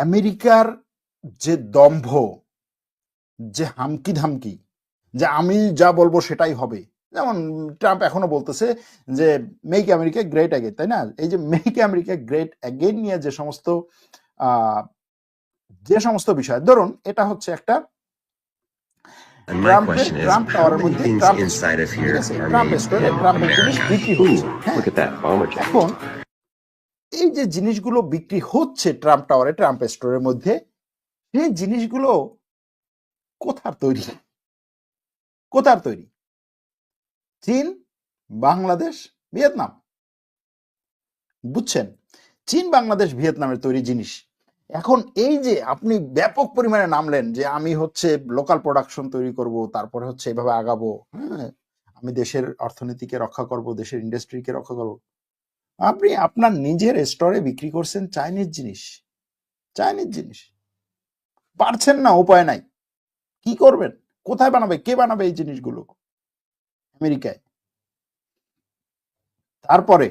আমেরিকার যে দম্ভ, যে হামকি ধামকি, যে আমি যা বলবো সেটাই হবে, যেমন ট্রাম্প এখনো বলতেছে যে মেক আমেরিকা গ্রেট অ্যাগেন, তাই না? এই যে মেক আমেরিকা গ্রেট অ্যাগেন নিয়ে যে সমস্ত বিষয়, ধরুন এটা হচ্ছে একটা And my ট্রাম্পের question is, ট্রাম্প how টাওয়ারের many মধ্যে things Trump store, inside of ঠিক here আছে, are ট্রাম্প made স্টোরে in ট্রাম্পের জিনিস America? বিক্রি Ooh, হচ্ছে। হ্যাঁ, look at that bomber jacket. এখন এই যে জিনিসগুলো বিক্রি হচ্ছে ট্রাম্প টাওয়ারে, ট্রাম্প স্টোরের মধ্যে, সেই জিনিসগুলো কোথার তৈরি? কোথার তৈরি? চীন, বাংলাদেশ, ভিয়েতনাম। বুঝছেন? চীন, বাংলাদেশ, ভিয়েতনামের তৈরি জিনিস। এখন এই যে আপনি ব্যাপক পরিমাণে নামলেন যে আমি হচ্ছে লোকাল প্রোডাকশন তৈরি করব, তারপরে হচ্ছে এভাবে আগাবো, হ্যাঁ, আমি দেশের অর্থনীতিকে রক্ষা করব, দেশের ইন্ডাস্ট্রিকে রক্ষা করব। আপনি আপনার নিজের স্টোরে বিক্রি করছেন চাইনিজ জিনিস। চাইনিজ জিনিস পারছেন না, উপায় নাই, কি করবেন? কোথায় বানাবে? কে বানাবে এই জিনিসগুলো? আমেরিকায়। তারপরে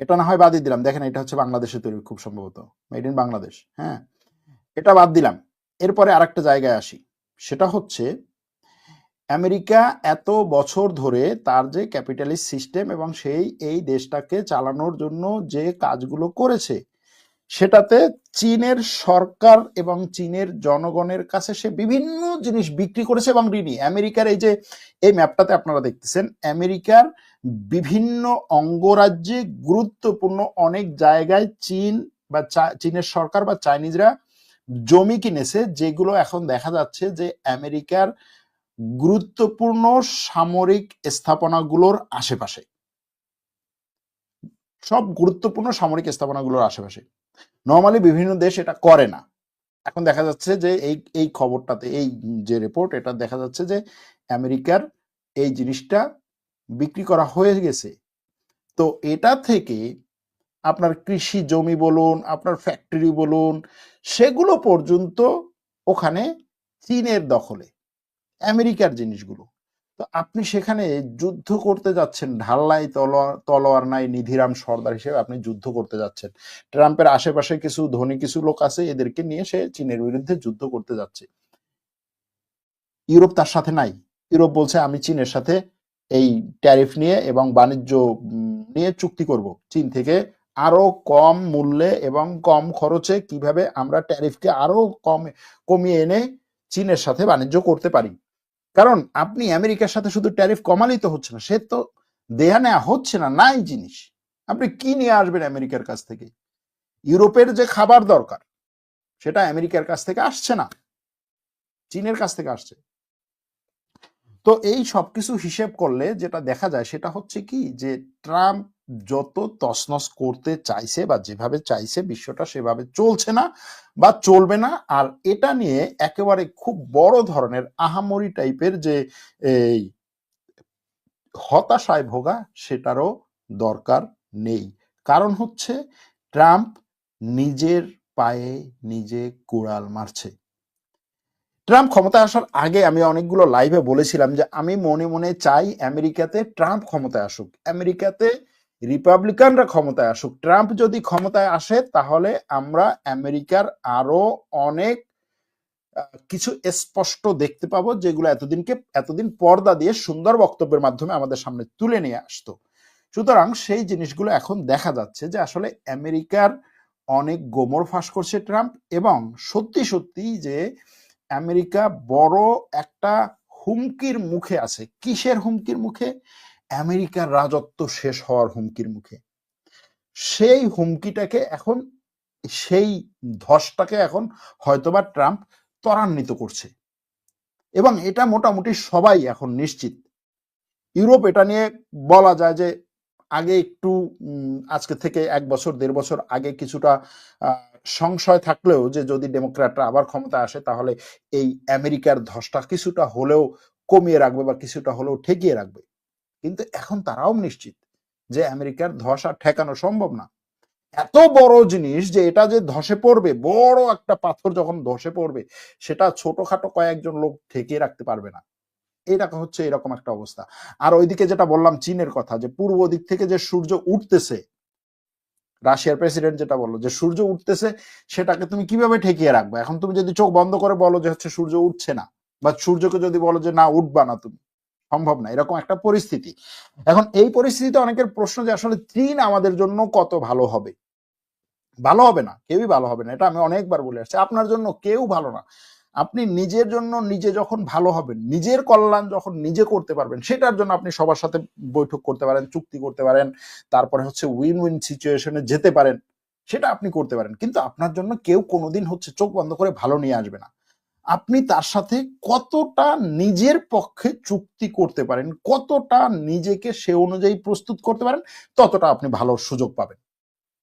এটা না হয় বাদই দিলাম, দেখেন এটা হচ্ছে বাংলাদেশে তৈরি, খুব সম্ভবত মেড ইন বাংলাদেশ। হ্যাঁ, এটা বাদ দিলাম। এরপরে আরেকটা জায়গায় আসি, সেটা হচ্ছে আমেরিকা এত বছর ধরে তার যে ক্যাপিটালিস্ট সিস্টেম এবং সেই এই দেশটাকে চালানোর জন্য যে কাজগুলো করেছে, সেটাতে চীনের সরকার এবং চীনের জনগণের কাছে সে বিভিন্ন জিনিস বিক্রি করেছে এবং ঋণী। আমেরিকার এই যে এই ম্যাপটাতে আপনারা দেখতেছেন, আমেরিকার বিভিন্ন অঙ্গরাজ্যে গুরুত্বপূর্ণ অনেক জায়গায় চীন বা চীনের সরকার বা চাইনিজরা জমি কিনেছে, যেগুলো এখন দেখা যাচ্ছে যে আমেরিকার গুরুত্বপূর্ণ সামরিক স্থাপনাগুলোর আশেপাশে, সব গুরুত্বপূর্ণ সামরিক স্থাপনাগুলোর আশেপাশে। নর্মালি বিভিন্ন দেশ এটা করে না। এখন দেখা যাচ্ছে যে এই খবরটাতে, এই যে রিপোর্ট, এটা দেখা যাচ্ছে যে আমেরিকার এই জিনিসটা বিক্রি করা হয়ে গেছে। তো এটা থেকে আপনার কৃষি জমি বলুন, আপনার ফ্যাক্টরি বলুন, সেগুলো পর্যন্ত ওখানে চীনের দখলে, আমেরিকার জিনিসগুলো। তো আপনি সেখানে যুদ্ধ করতে যাচ্ছেন, ঢাল্লাই তলোয়ার নাই, নিধিরাম সর্দার হিসেবে আপনি যুদ্ধ করতে যাচ্ছেন। ট্রাম্পের আশেপাশে কিছু ধনী কিছু লোক আছে, এদেরকে নিয়ে সে চীনের বিরুদ্ধে যুদ্ধ করতে যাচ্ছে। ইউরোপ তার সাথে নাই। ইউরোপ বলছে আমি চীনের সাথে এই ট্যারিফ নিয়ে এবং বাণিজ্য নিয়ে চুক্তি করব, চীন থেকে আরো কম মূল্যে এবং কম খরচে কিভাবে আমরা ট্যারিফকে আরো কমিয়ে এনে চীনের সাথে বাণিজ্য করতে পারি। কারণ আপনি আমেরিকার সাথে শুধু ট্যারিফ কমালেই তো হচ্ছে না, সে তো দেয়া নেয়া হচ্ছে না, নাই জিনিস। আপনি কি নিয়ে আসবেন আমেরিকার কাছ থেকে? ইউরোপের যে খাবার দরকার সেটা আমেরিকার কাছ থেকে আসছে না, চীনের কাছ থেকে আসছে। তো এই সবকিছু হিসেব করলে যেটা দেখা যায় সেটা হচ্ছে কি, যে ট্রাম্প যত তছনছ করতে চাইছে বা যেভাবে চাইছে, বিশ্বটা সেভাবে চলছে না বা চলবে না। আর এটা নিয়ে একেবারে খুব বড় ধরনের আহামরি টাইপের যে এই হতাশায় ভোগা, সেটারও দরকার নেই। কারণ হচ্ছে ট্রাম্প নিজের পায়ে নিজে কুড়াল মারছে। ট্রাম্প ক্ষমতায় আসার আগে আমি অনেকগুলো লাইভে বলেছিলাম যে আমি মনে মনে চাই আমেরিকাতে ট্রাম্প ক্ষমতায় আসুক, আমেরিকাতে রিপাবলিকানরা ক্ষমতায় আসুক। ট্রাম্প যদি ক্ষমতায় আসে তাহলে আমরা আমেরিকার আরো অনেক কিছু স্পষ্ট দেখতে পাবো, যেগুলো এতদিন পর্দা দিয়ে সুন্দর বক্তব্যের মাধ্যমে আমাদের সামনে তুলে নিয়ে আসতো। সুতরাং সেই জিনিসগুলো এখন দেখা যাচ্ছে যে আসলে আমেরিকার অনেক গোমর ফাঁস করছে ট্রাম্প, এবং সত্যি সত্যি যে আমেরিকা বড় একটা হুমকির মুখে আছে। কিসের হুমকির মুখে? আমেরিকার রাজত্ব শেষ হওয়ার হুমকির মুখে। সেই হুমকিটাকে এখন, সেই ধসটাকে এখন হয়তোবা ট্রাম্প ত্বরান্বিত করছে, এবং এটা মোটামুটি সবাই এখন নিশ্চিত। ইউরোপ এটা নিয়ে বলা যায় যে আগে একটু আজকে থেকে 1 বছর 1.5 বছর আগে কিছুটা সংশয় থাকলেও যে যদি ডেমোক্র্যাটরা আবার ক্ষমতা আসে তাহলে এই আমেরিকার ধসটা কিছুটা হলেও কমিয়ে রাখবে বা কিছুটা হলেও ঠেকিয়ে রাখবে। কিন্তু এখন তারাও নিশ্চিত যে আমেরিকার ধস আর ঠেকানো সম্ভব না। এত বড় জিনিস যে এটা যে ধসে পড়বে, বড় একটা পাথর যখন ধসে পড়বে, সেটা ছোটখাটো কয়েকজন লোক ঠেকিয়ে রাখতে পারবে না। এটা হচ্ছে এরকম একটা অবস্থা। আর ওইদিকে যেটা বললাম চীনের কথা, যে পূর্ব দিক থেকে যে সূর্য উঠতেছে, রাশিয়ার প্রেসিডেন্ট যেটা বললো যে সূর্য উঠতেছে, সেটাকে তুমি কিভাবে ঠেকিয়ে রাখবে? এখন তুমি যদি চোখ বন্ধ করে বলো যে হচ্ছে সূর্য উঠছে না, বা সূর্যকে যদি বলো যে না উঠবা না তুমি, সম্ভব না, এরকম একটা পরিস্থিতি। এখন এই পরিস্থিতিতে অনেকের প্রশ্ন যে আসলে চীন আমাদের জন্য কত ভালো হবে? ভালো হবে না, কেউই ভালো হবে না, এটা আমি অনেকবার বলে আসছি। আপনার জন্য কেউ ভালো না। আপনি নিজের জন্য নিজে যখন ভালো হবেন, নিজের কল্যাণ যখন নিজে করতে পারবেন, সেটার জন্য আপনি সবার সাথে বৈঠক করতে পারেন, চুক্তি করতে পারেন, তারপরে হচ্ছে উইন উইন সিচুয়েশনে যেতে পারেন, সেটা আপনি করতে পারেন। কিন্তু আপনার জন্য কেউ কোনোদিন হচ্ছে চোখ বন্ধ করে ভালো নিয়ে আসবে না। আপনি তার সাথে কতটা নিজের পক্ষে চুক্তি করতে পারেন, কতটা নিজেকে সে অনুযায়ী প্রস্তুত করতে পারেন, ততটা আপনি ভালো সুযোগ পাবেন।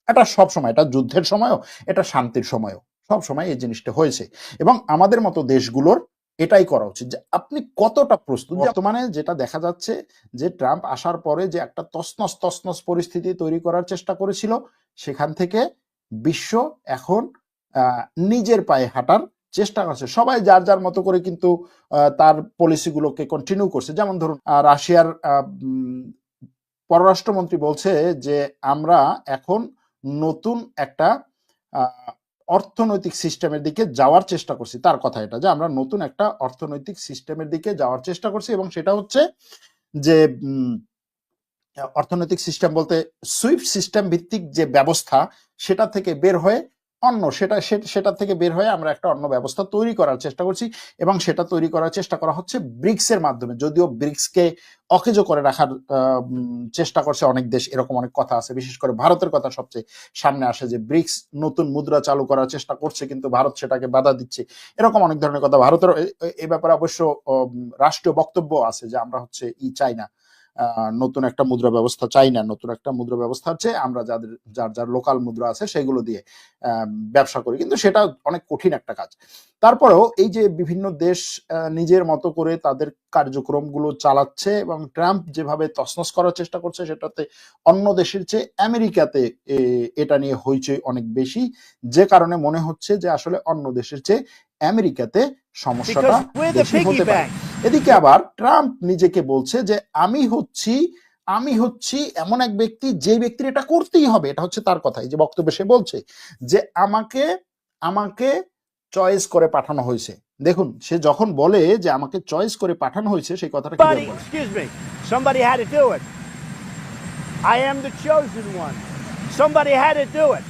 এটা সবসময়, এটা যুদ্ধের সময়ও, এটা শান্তির সময়ও, সবসময় এই জিনিসটা হয়েছে। এবং আমাদের মতো দেশগুলোর এটাই করা উচিত যে আপনি কতটা প্রস্তুত। বর্তমানে যেটা দেখা যাচ্ছে যে ট্রাম্প আসার পরে যে একটা তছনছ তছনছ পরিস্থিতি তৈরি করার চেষ্টা করেছিল, সেখান থেকে বিশ্ব এখন নিজের পায়ে হাঁটার চেষ্টা করছে। সবাই যার যার মতো করে কিন্তু তার পলিসিগুলোকে কন্টিনিউ করছে। যেমন ধরুন রাশিয়ার পররাষ্ট্রমন্ত্রী বলছে যে আমরা এখন নতুন একটা অর্থনৈতিক সিস্টেমের দিকে যাওয়ার চেষ্টা করছি। তার কথা এটা যে আমরা নতুন একটা অর্থনৈতিক সিস্টেমের দিকে যাওয়ার চেষ্টা করছি, এবং সেটা হচ্ছে যে অর্থনৈতিক সিস্টেম বলতে সুইফট সিস্টেম ভিত্তিক যে ব্যবস্থা, সেটা থেকে বের হয়ে সেটা থেকে বের হয়ে আমরা একটা অন্য ব্যবস্থা তৈরি করার চেষ্টা করছি, এবং সেটা তৈরি করার চেষ্টা করা হচ্ছে ব্রিক্স এর মাধ্যমে। যদিও ব্রিক্সকে অকেজো করে রাখার চেষ্টা করছে অনেক দেশ, এরকম অনেক কথা আছে। বিশেষ করে ভারতের কথা সবচেয়ে সামনে আসে যে ব্রিক্স নতুন মুদ্রা চালু করার চেষ্টা করছে, কিন্তু ভারত সেটাকে বাধা দিচ্ছে, এরকম অনেক ধরনের কথা। ভারতের এই ব্যাপারে অবশ্য রাষ্ট্রীয় বক্তব্য আছে যে আমরা হচ্ছে চাই না, নতুন একটা মুদ্রা ব্যবস্থা চাই না। নতুন একটা মুদ্রা ব্যবস্থা হচ্ছে আমরা যার যার লোকাল মুদ্রা আছে সেগুলো দিয়ে ব্যবসা করি, কিন্তু সেটা অনেক কঠিন একটা কাজ। তারপরেও এই যে বিভিন্ন দেশ নিজের মতো করে তাদের কার্যক্রমগুলো চালাচ্ছে, এবং ট্রাম্প যেভাবে তছনছ করার চেষ্টা করছে, সেটাতে অন্য দেশের চেয়ে আমেরিকাতে এটা নিয়ে হইচই অনেক বেশি, যে কারণে মনে হচ্ছে যে আসলে অন্য দেশের চেয়ে আমেরিকাতে সমস্যাটা বেশি হতে পারে। এদিকে আবার ট্রাম্প নিজেকে বলছে যে আমি হচ্ছি এমন এক ব্যক্তি, যে ব্যক্তির এটা করতেই হবে। এটা হচ্ছে তার কথা। এই যে বক্তব্যে সে বলছে যে আমাকে চয়েস করে পাঠানো হয়েছে। দেখুন, সে যখন বলে যে আমাকে চয়েস করে পাঠানো হয়েছে, সেই কথাটা কি বলে? Excuse me. Somebody had to do it. I am the chosen one. Somebody had to do it.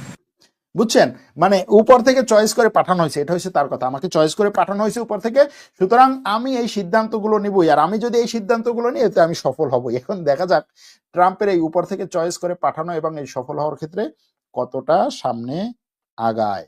বুঝছেন? মানে উপর থেকে চয়েস করে পাঠানো হয়েছে, এটা হচ্ছে তার কথা। আমাকে চয়েস করে পাঠানো হয়েছে উপর থেকে, সুতরাং আমি এই সিদ্ধান্তগুলো নিবই, আর আমি যদি এই সিদ্ধান্তগুলো নিই এতে আমি সফল হবই। এখন দেখা যাক ট্রাম্পের এই উপর থেকে চয়েস করে পাঠানো এবং এই সফল হওয়ার ক্ষেত্রে কতটা সামনে আগায়।